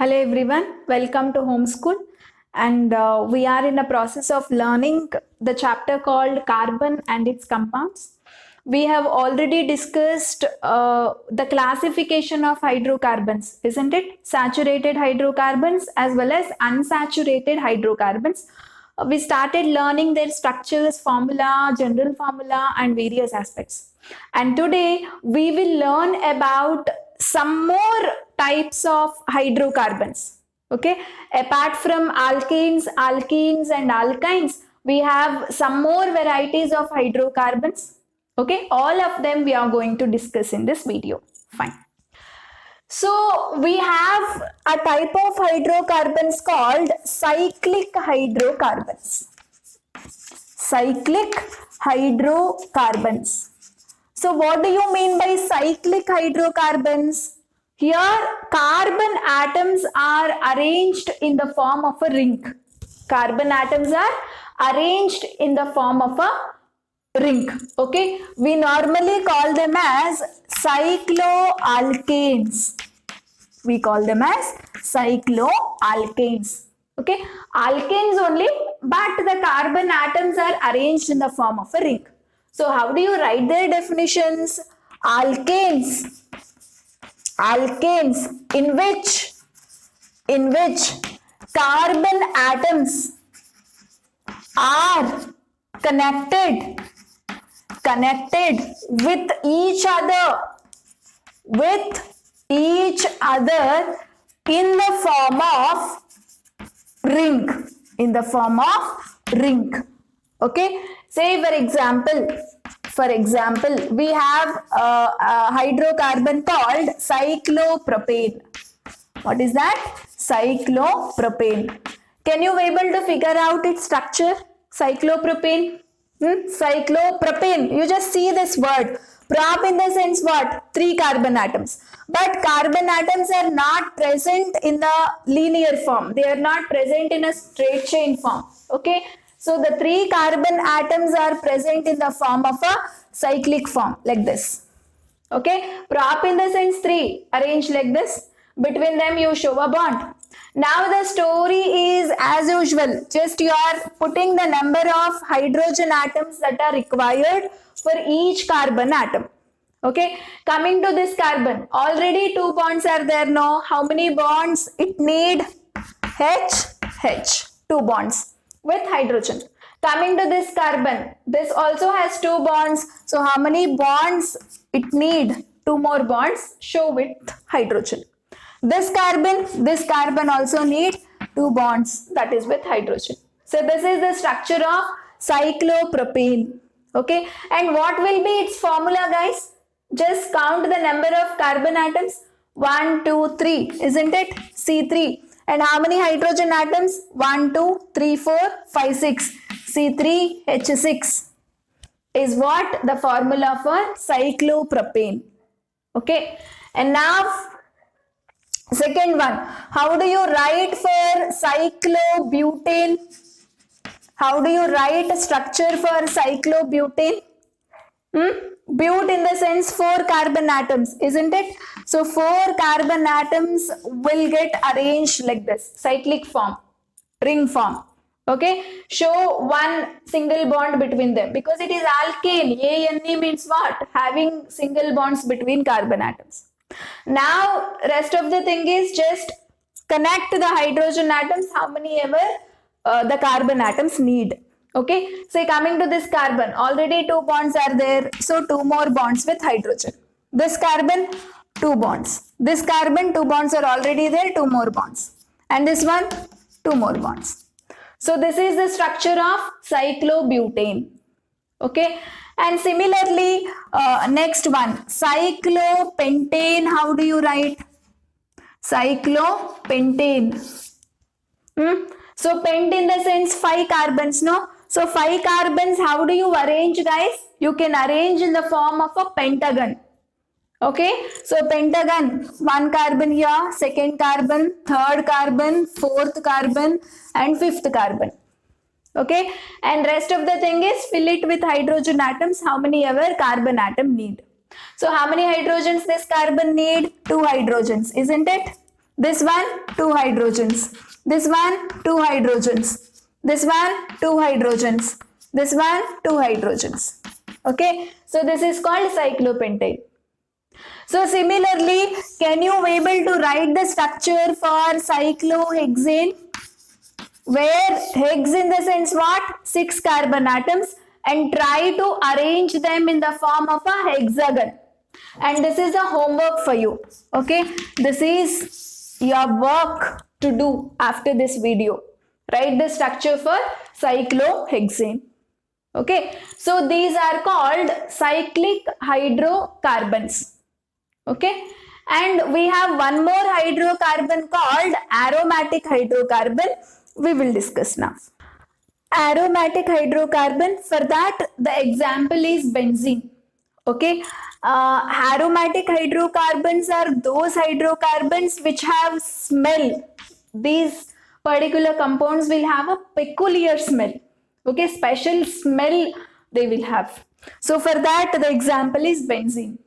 Hello everyone, welcome to Homeschool, and we are in the process of learning the chapter called Carbon and its Compounds. We have already discussed the classification of hydrocarbons, isn't it? Saturated hydrocarbons as well as unsaturated hydrocarbons. We started learning their structures, formula, general formula, and various aspects. And today we will learn about some more types of hydrocarbons. Okay, apart from alkanes, alkenes, and alkynes, we have some more varieties of hydrocarbons. Okay, all of them we are going to discuss in this video. Fine. So we have a type of hydrocarbons called cyclic hydrocarbons. Cyclic hydrocarbons. So what do you mean by cyclic hydrocarbons? Here carbon atoms are arranged in the form of a ring. Carbon atoms are arranged in the form of a ring. Okay, we normally call them as cycloalkanes. We call them as cycloalkanes. Okay, alkanes only, but the carbon atoms are arranged in the form of a ring. So how do you write their definitions? Alkanes in which carbon atoms are connected with each other in the form of ring. Okay, say for example we have a hydrocarbon called cyclopropane. What is that? Cyclopropane. Can you be able to figure out its structure? Cyclopropane. Cyclopropane. You just see this word. Prop in the sense what? 3 carbon atoms. But carbon atoms are not present in the linear form. They are not present in a straight chain form. Okay. So the 3 carbon atoms are present in the form of a cyclic form like this. Okay. Prop in the sense 3. Arranged like this. Between them you show a bond. Now the story is as usual. Just you are putting the number of hydrogen atoms that are required for each carbon atom. Okay. Coming to this carbon. Already 2 bonds are there now. How many bonds it need? H. 2 bonds with hydrogen. Coming to this carbon. This also has 2 bonds. So how many bonds it need? 2 more bonds. Show with hydrogen. This carbon also need 2 bonds, that is with hydrogen. So this is the structure of cyclopropane. Okay, and what will be its formula, guys? Just count the number of carbon atoms. 1, 2, 3, isn't it? C3. And how many hydrogen atoms? 1, 2, 3, 4, 5, 6. C3H6 is what the formula for cyclopropane. Okay, and now second one, how do you write for cyclobutane? How do you write a structure for cyclobutane? But in the sense 4 carbon atoms, isn't it? So 4 carbon atoms will get arranged like this, cyclic form, ring form. Okay, show 1 single bond between them because it is alkane. ANE means what? Having single bonds between carbon atoms. Now rest of the thing is just connect the hydrogen atoms how many ever the carbon atoms need. Okay, so coming to this carbon, already 2 bonds are there, so 2 more bonds with hydrogen. This carbon, 2 bonds. This carbon, 2 bonds are already there, 2 more bonds. And this one, 2 more bonds. So this is the structure of cyclobutane. Okay, and similarly next one, cyclopentane. How do you write? Cyclopentane. So pent in the sense 5 carbons, no? So 5 carbons, how do you arrange, guys? You can arrange in the form of a pentagon. Okay, so pentagon, 1 carbon here, 2nd carbon, 3rd carbon, 4th carbon, and 5th carbon. Okay, and rest of the thing is fill it with hydrogen atoms how many ever carbon atom need. So how many hydrogens this carbon need? 2 hydrogens, isn't it? This one, 2 hydrogens. This one, 2 hydrogens. This one, 2 hydrogens. This one, 2 hydrogens. Okay, so this is called cyclopentane. So similarly, can you able to write the structure for cyclohexane? Where hex in the sense what? 6 carbon atoms, and try to arrange them in the form of a hexagon. And this is a homework for you. Okay, this is your work to do after this video. Write the structure for cyclohexane. Okay, so these are called cyclic hydrocarbons. Okay, and we have one more hydrocarbon called aromatic hydrocarbon. We will discuss now. Aromatic hydrocarbon, for that the example is benzene. Okay, aromatic hydrocarbons are those hydrocarbons which have smell. These particular compounds will have a peculiar smell. Okay, special smell they will have. So for that the example is benzene.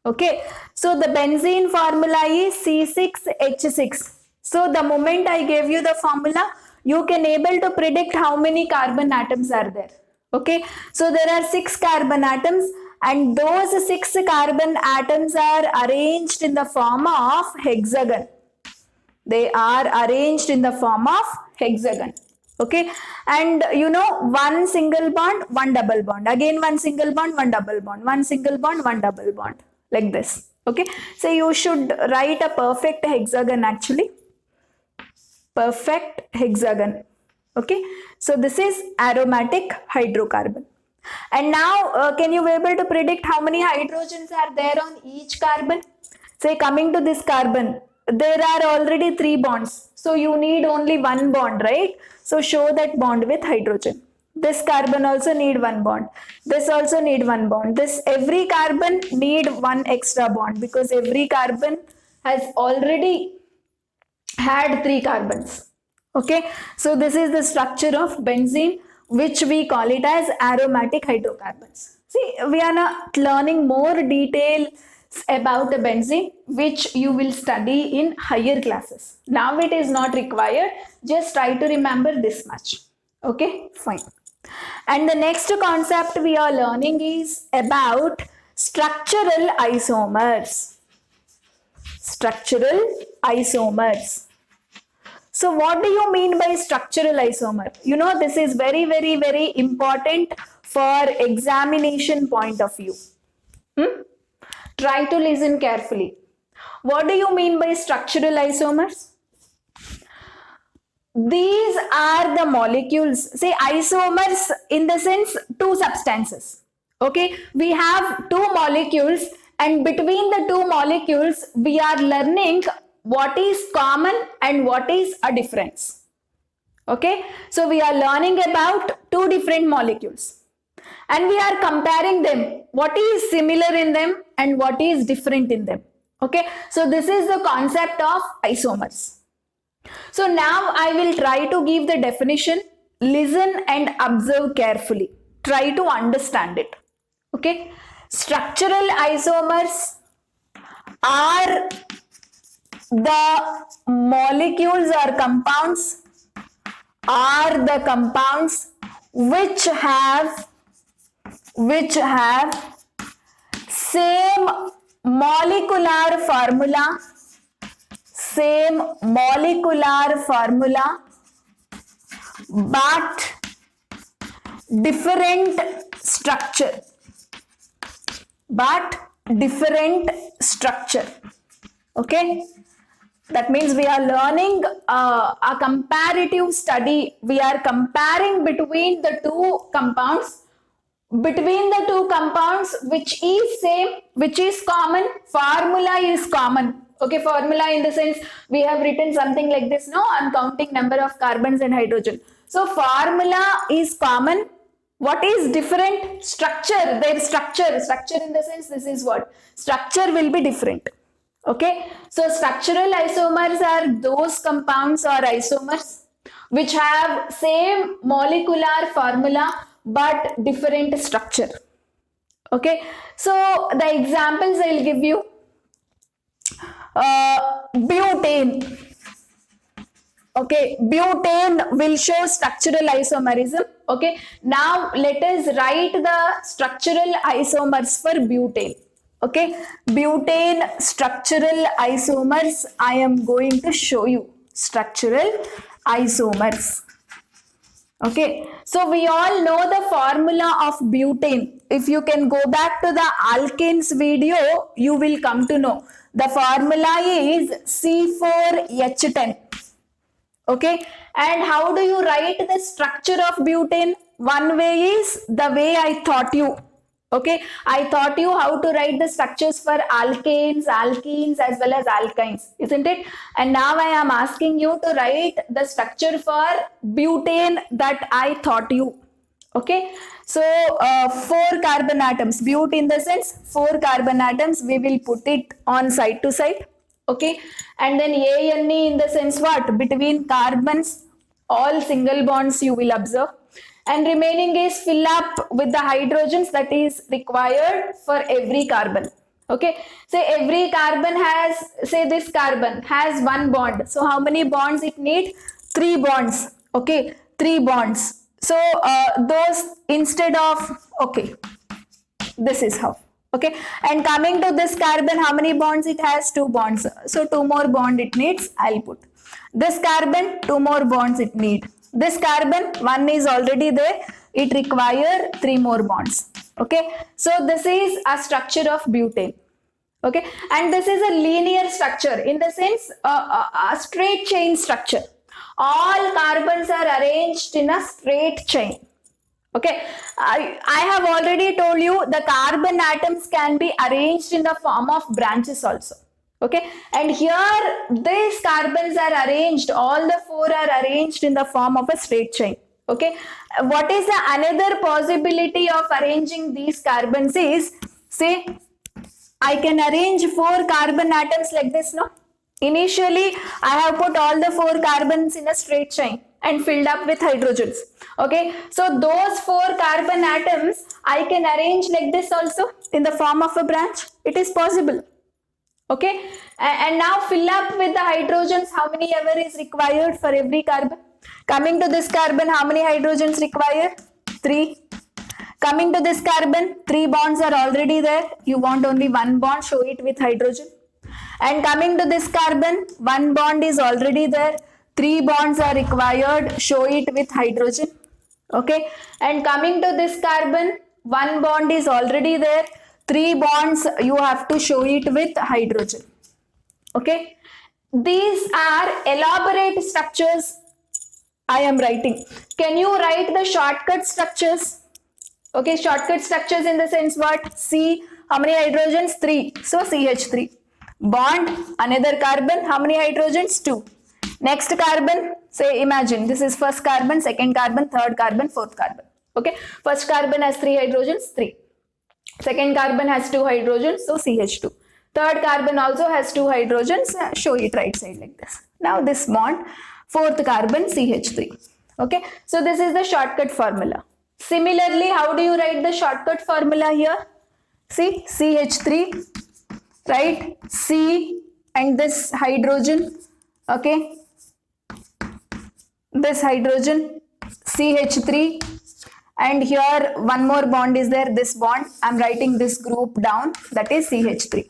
Okay, so the benzene formula is C6H6. So the moment I gave you the formula, you can able to predict how many carbon atoms are there. Okay, so there are 6 carbon atoms, and those 6 carbon atoms are arranged in the form of hexagon. They are arranged in the form of hexagon. Okay, and you know, one single bond, one double bond, again one single bond, one double bond, one single bond, one double bond, like this. Okay, so you should write a perfect hexagon actually. Perfect hexagon. Okay, so this is aromatic hydrocarbon. And now can you be able to predict how many hydrogens are there on each carbon? Say coming to this carbon, there are already 3 bonds, so you need only 1 bond, right? So show that bond with hydrogen. This carbon also need 1 bond. This also need 1 bond. This every carbon need 1 extra bond, because every carbon has already had 3 carbons. Okay, so this is the structure of benzene, which we call it as aromatic hydrocarbons. See, we are not learning more details about the benzene, which you will study in higher classes. Now it is not required, just try to remember this much. Okay, fine. And the next concept we are learning is about structural isomers. Structural isomers. So what do you mean by structural isomer? You know, this is very, very, very important for examination point of view. Try to listen carefully. What do you mean by structural isomers? These are the molecules. Say isomers in the sense 2 substances. Okay, we have 2 molecules, and between the 2 molecules we are learning what is common and what is a difference. Okay, so we are learning about 2 different molecules, and we are comparing them, what is similar in them and what is different in them. Okay, so this is the concept of isomers. So now I will try to give the definition. Listen and observe carefully. Try to understand it. Okay, structural isomers are the molecules or compounds, which have same molecular formula, but different structure. Okay, that means we are learning a comparative study. We are comparing between the 2 compounds, which is same, which is common, formula is common. Okay, formula in the sense we have written something like this. No, I'm counting number of carbons and hydrogen. So formula is common. What is different? Structure. Their structure in the sense, this is what structure will be different. Okay, so structural isomers are those compounds or isomers which have same molecular formula but different structure. Okay, so the examples I'll give you. Butane. Okay, butane will show structural isomerism. Okay, now let us write the structural isomers for butane. Okay, butane structural isomers. I am going to show you structural isomers. Okay, so we all know the formula of butane. If you can go back to the alkanes video, you will come to know. The formula is C4H10. Okay, and how do you write the structure of butane? One way is the way I taught you. Okay, I taught you how to write the structures for alkanes, alkenes as well as alkynes, isn't it? And now I am asking you to write the structure for butane that I taught you. Okay, so 4 carbon atoms, but in the sense 4 carbon atoms, we will put it on side to side. Okay, and then ANE in the sense what? Between carbons, all single bonds you will observe, and remaining is fill up with the hydrogens that is required for every carbon. Okay, say every carbon has, say this carbon has 1 bond, so how many bonds it need? 3 bonds. Okay, 3 bonds. So those instead of, okay, this is how. Okay, and coming to this carbon, how many bonds it has? 2 bonds, so 2 more bond it needs. I'll put this carbon, 2 more bonds it need. This carbon, 1 is already there, it require 3 more bonds. Okay, so this is a structure of butane. Okay, and this is a linear structure in the sense a straight chain structure. All carbons are arranged in a straight chain. Okay, I have already told you the carbon atoms can be arranged in the form of branches also. Okay, and here these carbons are arranged, all the 4 are arranged in the form of a straight chain. Okay, what is the another possibility of arranging these carbons is, say, I can arrange 4 carbon atoms like this, no? Initially, I have put all the 4 carbons in a straight chain and filled up with hydrogens. Okay, so those 4 carbon atoms I can arrange like this also in the form of a branch. It is possible. Okay, and now fill up with the hydrogens. How many ever is required for every carbon? Coming to this carbon, how many hydrogens required? 3. Coming to this carbon, 3 bonds are already there. You want only 1 bond, show it with hydrogen. And coming to this carbon, 1 bond is already there. 3 bonds are required, show it with hydrogen. Okay, and coming to this carbon, 1 bond is already there. 3 bonds you have to show it with hydrogen. Okay, these are elaborate structures I am writing. Can you write the shortcut structures? Okay, shortcut structures in the sense what? C, how many hydrogens? 3, so CH3. Bond, another carbon, how many hydrogens? 2. Next carbon, say imagine this is first carbon, second carbon, third carbon, fourth carbon. Okay, first carbon has 3 hydrogens, 3. Second carbon has 2 hydrogens, so CH2. Third carbon also has 2 hydrogens, show it right side like this. Now this bond, fourth carbon, CH3. Okay, so this is the shortcut formula. Similarly, how do you write the shortcut formula here? See, CH3, right? C and this hydrogen, okay? This hydrogen, CH3, and here 1 more bond is there, this bond. I'm writing this group down, that is CH3.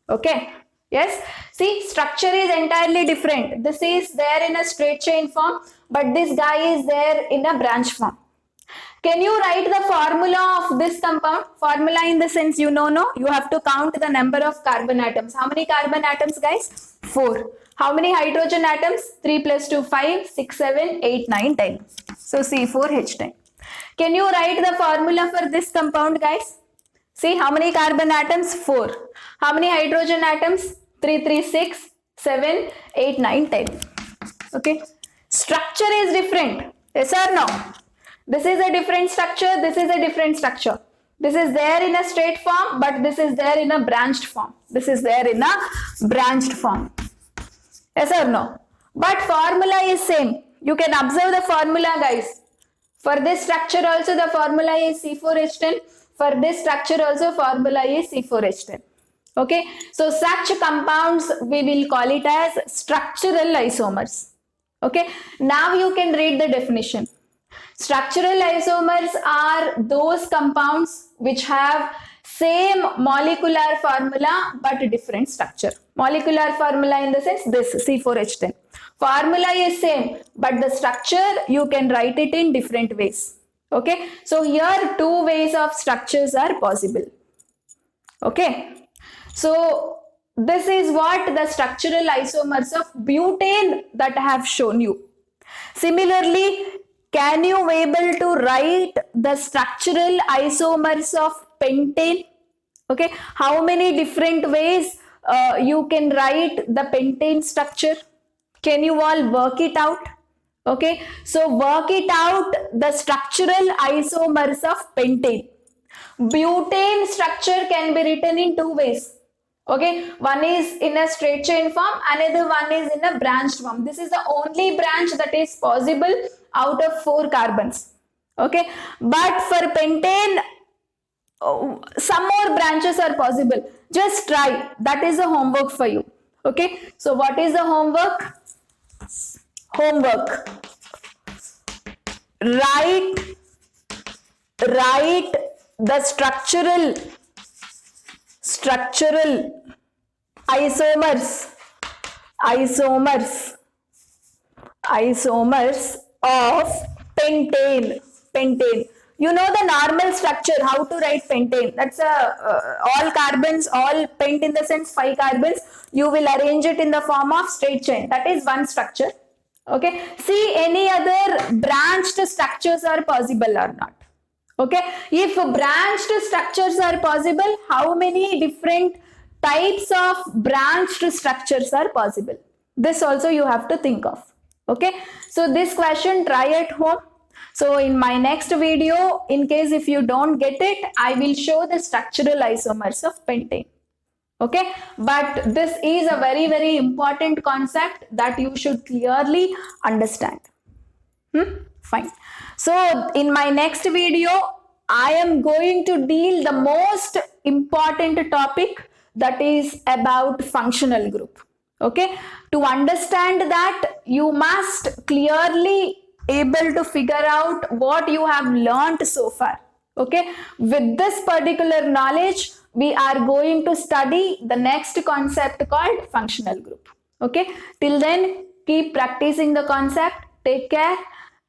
Okay, yes? See, structure is entirely different. This is there in a straight chain form, but this guy is there in a branch form. Can you write the formula of this compound? Formula in the sense you know, no? You have to count the number of carbon atoms. How many carbon atoms, guys? 4. How many hydrogen atoms? 3 plus 2, 5, 6, 7, 8, 9, 10. So C4H10. Can you write the formula for this compound, guys? See, how many carbon atoms? 4. How many hydrogen atoms? 3, 3, 6, 7, 8, 9, 10. Okay. Structure is different. Yes or no? This is a different structure. This is a different structure. This is there in a straight form, but this is there in a branched form. This is there in a branched form. Yes or no? But formula is same. You can observe the formula, guys. For this structure also the formula is C4H10. For this structure also formula is C4H10. Okay. So such compounds we will call it as structural isomers. Okay, now you can read the definition. Structural isomers are those compounds which have same molecular formula but different structure. Molecular formula in the sense this C4H10. Formula is same but the structure you can write it in different ways. Okay, so here two ways of structures are possible. Okay, so this is what the structural isomers of butane that I have shown you. Similarly, can you able to write the structural isomers of pentane? Okay, how many different ways you can write the pentane structure? Can you all work it out? Okay, so work it out the structural isomers of pentane. Butane structure can be written in two ways. Okay, one is in a straight chain form, another one is in a branched form. This is the only branch that is possible out of 4 carbons. Okay, but for pentane, some more branches are possible. Just try. That is the homework for you. Okay, so what is the homework? Homework. Write the structural isomers of pentane. You know the normal structure, how to write pentane. That's all carbons, all pent in the sense 5 carbons. You will arrange it in the form of straight chain. That is one structure. Okay, see any other branched structures are possible or not. Okay, if branched structures are possible, how many different types of branched structures are possible? This also you have to think of. Okay, so this question try at home. So in my next video, in case if you don't get it, I will show the structural isomers of pentane. Okay, but this is a very, very important concept that you should clearly understand. Fine. So in my next video, I am going to deal the most important topic, that is about functional group. Okay, to understand that you must clearly able to figure out what you have learned so far. Okay, with this particular knowledge, we are going to study the next concept called functional group. Okay, till then keep practicing the concept. Take care,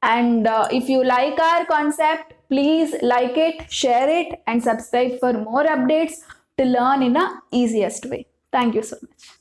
and if you like our concept, please like it, share it, and subscribe for more updates to learn in a easiest way. Thank you so much.